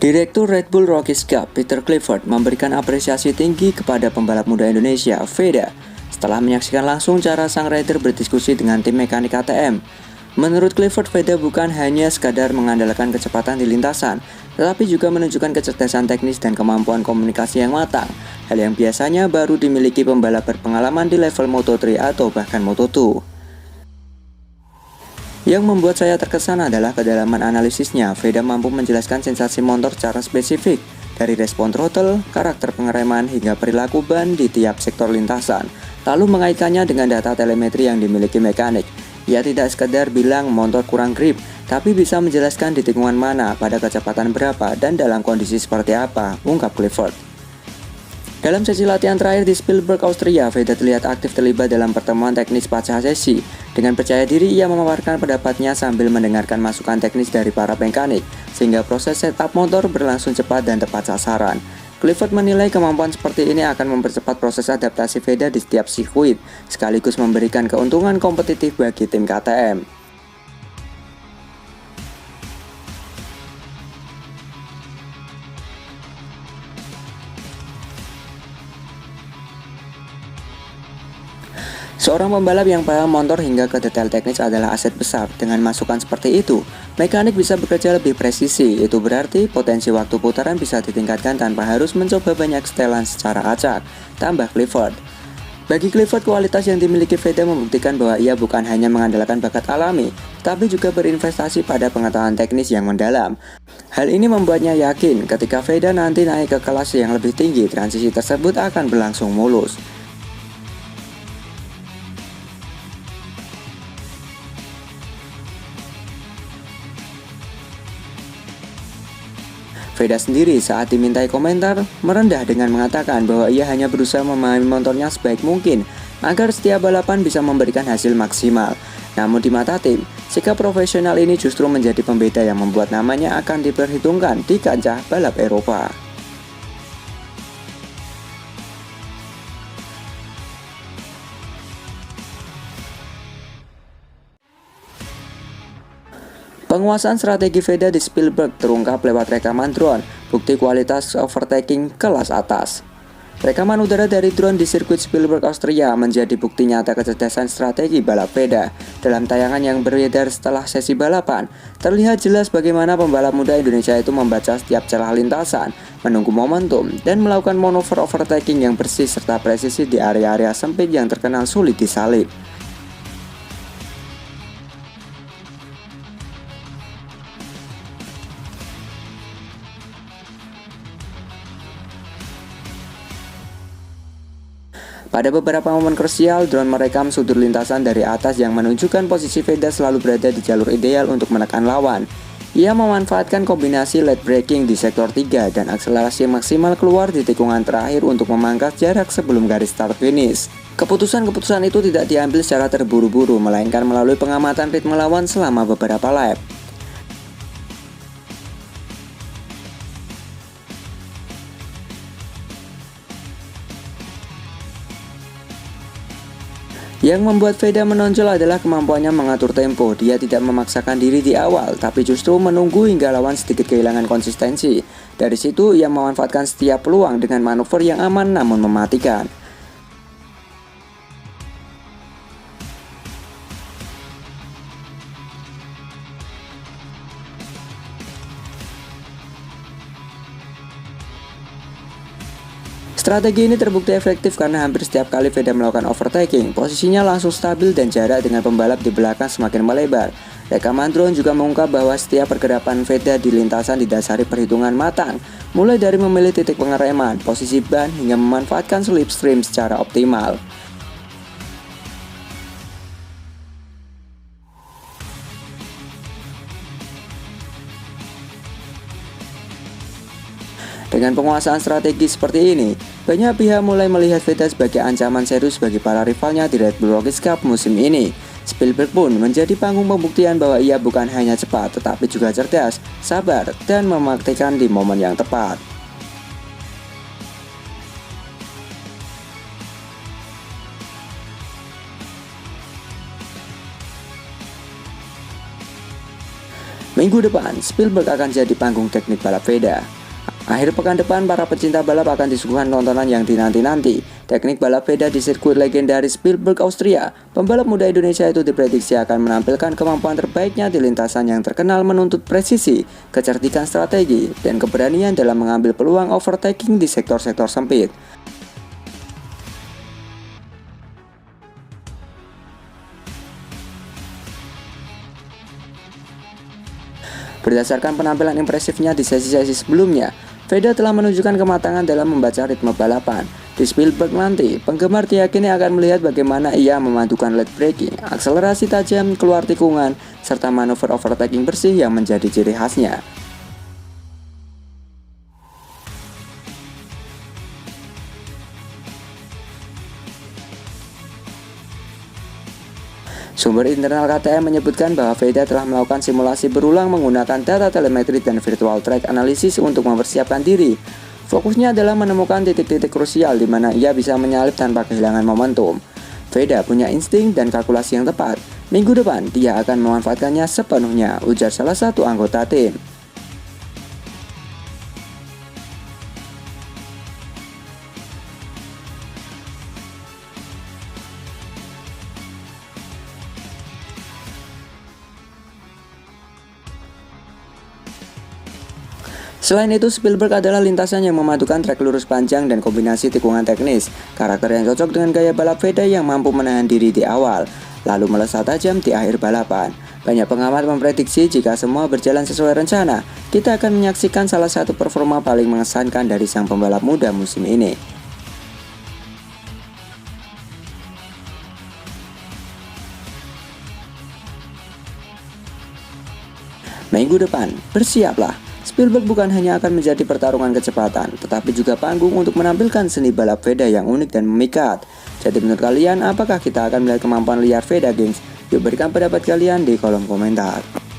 Direktur Red Bull Rookies Cup, Peter Clifford, memberikan apresiasi tinggi kepada pembalap muda Indonesia, Veda, setelah menyaksikan langsung cara sang rider berdiskusi dengan tim mekanik KTM. Menurut Clifford, Veda bukan hanya sekadar mengandalkan kecepatan di lintasan, tetapi juga menunjukkan kecerdasan teknis dan kemampuan komunikasi yang matang, hal yang biasanya baru dimiliki pembalap berpengalaman di level Moto3 atau bahkan Moto2. Yang membuat saya terkesan adalah kedalaman analisisnya. Veda mampu menjelaskan sensasi motor secara spesifik, dari respon throttle, karakter pengereman, hingga perilaku ban di tiap sektor lintasan, lalu mengaitkannya dengan data telemetri yang dimiliki mekanik. Ia tidak sekedar bilang motor kurang grip, tapi bisa menjelaskan di tikungan mana, pada kecepatan berapa, dan dalam kondisi seperti apa, ungkap Clifford. Dalam sesi latihan terakhir di Spielberg, Austria, Veda terlihat aktif terlibat dalam pertemuan teknis pasca sesi. Dengan percaya diri, ia memaparkan pendapatnya sambil mendengarkan masukan teknis dari para mekanik, sehingga proses setup motor berlangsung cepat dan tepat sasaran. Clifford menilai kemampuan seperti ini akan mempercepat proses adaptasi Veda di setiap sirkuit, sekaligus memberikan keuntungan kompetitif bagi tim KTM. Seorang pembalap yang paham motor hingga ke detail teknis adalah aset besar. Dengan masukan seperti itu, mekanik bisa bekerja lebih presisi. Itu berarti potensi waktu putaran bisa ditingkatkan tanpa harus mencoba banyak setelan secara acak, tambah Clifford. Bagi Clifford, kualitas yang dimiliki Veda membuktikan bahwa ia bukan hanya mengandalkan bakat alami, tapi juga berinvestasi pada pengetahuan teknis yang mendalam. Hal ini membuatnya yakin ketika Veda nanti naik ke kelas yang lebih tinggi, transisi tersebut akan berlangsung mulus. Veda sendiri saat dimintai komentar merendah dengan mengatakan bahwa ia hanya berusaha memahami motornya sebaik mungkin agar setiap balapan bisa memberikan hasil maksimal. Namun di mata tim, sikap profesional ini justru menjadi pembeda yang membuat namanya akan diperhitungkan di kancah balap Eropa. Penguasaan strategi Veda di Spielberg terungkap lewat rekaman drone, bukti kualitas overtaking kelas atas. Rekaman udara dari drone di sirkuit Spielberg, Austria menjadi bukti nyata kecerdasan strategi balap Veda. Dalam tayangan yang beredar setelah sesi balapan, terlihat jelas bagaimana pembalap muda Indonesia itu membaca setiap celah lintasan, menunggu momentum, dan melakukan manuver overtaking yang bersih serta presisi di area-area sempit yang terkenal sulit disalip. Pada beberapa momen krusial, drone merekam sudut lintasan dari atas yang menunjukkan posisi Veda selalu berada di jalur ideal untuk menekan lawan. Ia memanfaatkan kombinasi late braking di sektor 3 dan akselerasi maksimal keluar di tikungan terakhir untuk memangkas jarak sebelum garis start finish. Keputusan-keputusan itu tidak diambil secara terburu-buru, melainkan melalui pengamatan ritme lawan selama beberapa lap. Yang membuat Veda menonjol adalah kemampuannya mengatur tempo. Dia tidak memaksakan diri di awal, tapi justru menunggu hingga lawan sedikit kehilangan konsistensi. Dari situ, ia memanfaatkan setiap peluang dengan manuver yang aman namun mematikan. Strategi ini terbukti efektif karena hampir setiap kali Veda melakukan overtaking, posisinya langsung stabil dan jarak dengan pembalap di belakang semakin melebar. Rekaman drone juga mengungkap bahwa setiap pergerakan Veda di lintasan didasari perhitungan matang, mulai dari memilih titik pengereman, posisi ban, hingga memanfaatkan slipstream secara optimal. Dengan penguasaan strategi seperti ini, banyak pihak mulai melihat Veda sebagai ancaman serius bagi para rivalnya di Red Bull Rookies Cup musim ini. Spielberg pun menjadi panggung pembuktian bahwa ia bukan hanya cepat, tetapi juga cerdas, sabar, dan memaktikan di momen yang tepat. Minggu depan, Spielberg akan jadi panggung teknik balap Veda. Akhir pekan depan, para pecinta balap akan disuguhkan tontonan yang dinanti-nanti. Teknik balap Veda di sirkuit legendaris Spielberg, Austria. Pembalap muda Indonesia itu diprediksi akan menampilkan kemampuan terbaiknya di lintasan yang terkenal menuntut presisi, kecerdikan strategi, dan keberanian dalam mengambil peluang overtaking di sektor-sektor sempit. Berdasarkan penampilan impresifnya di sesi-sesi sebelumnya, Veda telah menunjukkan kematangan dalam membaca ritme balapan. Di Spielberg nanti, penggemar diyakini akan melihat bagaimana ia memadukan late braking, akselerasi tajam keluar tikungan, serta manuver overtaking bersih yang menjadi ciri khasnya. Sumber internal KTM menyebutkan bahwa Veda telah melakukan simulasi berulang menggunakan data telemetri dan virtual track analysis untuk mempersiapkan diri. Fokusnya adalah menemukan titik-titik krusial di mana ia bisa menyalip tanpa kehilangan momentum. Veda punya insting dan kalkulasi yang tepat. Minggu depan, dia akan memanfaatkannya sepenuhnya, ujar salah satu anggota tim. Selain itu, Spielberg adalah lintasan yang memadukan trek lurus panjang dan kombinasi tikungan teknis. Karakter yang cocok dengan gaya balap Veda yang mampu menahan diri di awal, lalu melesat tajam di akhir balapan. Banyak pengamat memprediksi jika semua berjalan sesuai rencana, kita akan menyaksikan salah satu performa paling mengesankan dari sang pembalap muda musim ini. Minggu depan, bersiaplah. Spielberg bukan hanya akan menjadi pertarungan kecepatan, tetapi juga panggung untuk menampilkan seni balap Veda yang unik dan memikat. Jadi menurut kalian, apakah kita akan melihat kemampuan liar Veda, gengs? Yuk berikan pendapat kalian di kolom komentar.